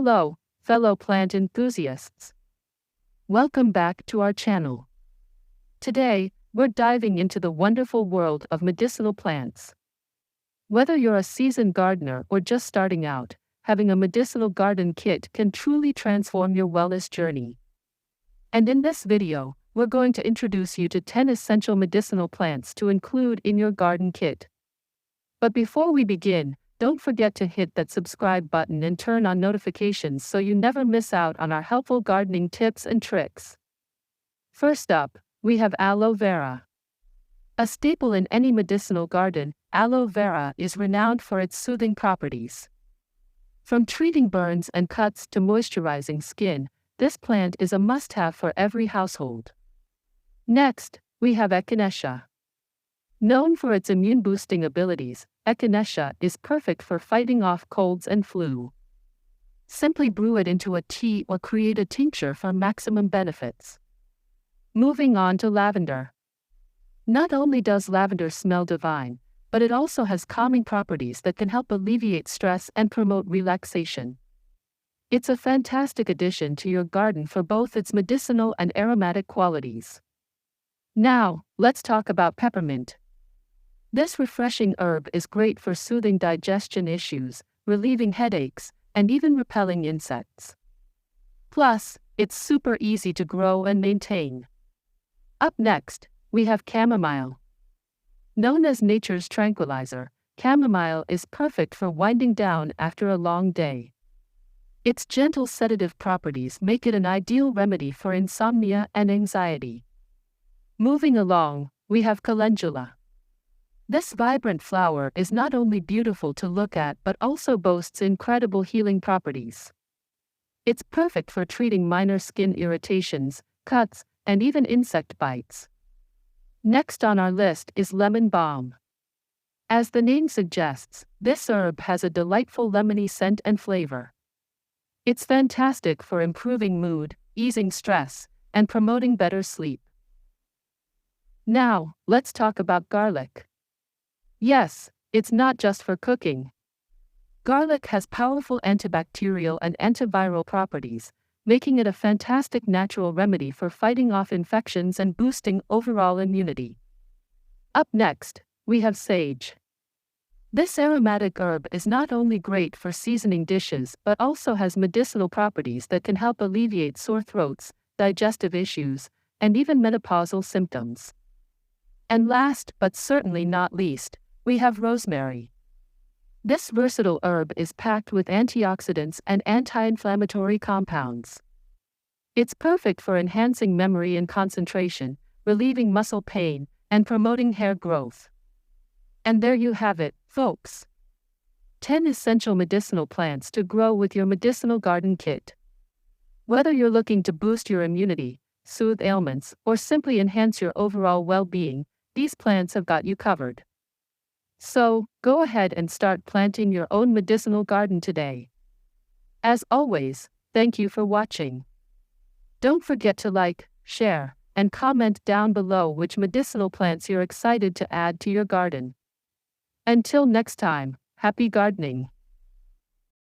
Hello, fellow plant enthusiasts. Welcome back to our channel. Today, we're diving into the wonderful world of medicinal plants. Whether you're a seasoned gardener or just starting out, having a medicinal garden kit can truly transform your wellness journey. And in this video, we're going to introduce you to 10 essential medicinal plants to include in your garden kit. But before we begin, don't forget to hit that subscribe button and turn on notifications so you never miss out on our helpful gardening tips and tricks. First up, we have aloe vera. A staple in any medicinal garden, aloe vera is renowned for its soothing properties. From treating burns and cuts to moisturizing skin, this plant is a must-have for every household. Next, we have echinacea. Known for its immune-boosting abilities, echinacea is perfect for fighting off colds and flu. Simply brew it into a tea or create a tincture for maximum benefits. Moving on to lavender. Not only does lavender smell divine, but it also has calming properties that can help alleviate stress and promote relaxation. It's a fantastic addition to your garden for both its medicinal and aromatic qualities. Now, let's talk about peppermint. This refreshing herb is great for soothing digestion issues, relieving headaches, and even repelling insects. Plus, it's super easy to grow and maintain. Up next, we have chamomile. Known as nature's tranquilizer, chamomile is perfect for winding down after a long day. Its gentle sedative properties make it an ideal remedy for insomnia and anxiety. Moving along, we have calendula. This vibrant flower is not only beautiful to look at but also boasts incredible healing properties. It's perfect for treating minor skin irritations, cuts, and even insect bites. Next on our list is lemon balm. As the name suggests, this herb has a delightful lemony scent and flavor. It's fantastic for improving mood, easing stress, and promoting better sleep. Now, let's talk about garlic. Yes, it's not just for cooking. Garlic has powerful antibacterial and antiviral properties, making it a fantastic natural remedy for fighting off infections and boosting overall immunity. Up next, we have sage. This aromatic herb is not only great for seasoning dishes but also has medicinal properties that can help alleviate sore throats, digestive issues, and even menopausal symptoms. And last but certainly not least, we have rosemary. This versatile herb is packed with antioxidants and anti-inflammatory compounds. It's perfect for enhancing memory and concentration, relieving muscle pain, and promoting hair growth. And there you have it, folks. 10 essential medicinal plants to grow with your medicinal garden kit. Whether you're looking to boost your immunity, soothe ailments, or simply enhance your overall well-being, these plants have got you covered. So, go ahead and start planting your own medicinal garden today. As always, thank you for watching. Don't forget to like, share, and comment down below which medicinal plants you're excited to add to your garden. Until next time, happy gardening!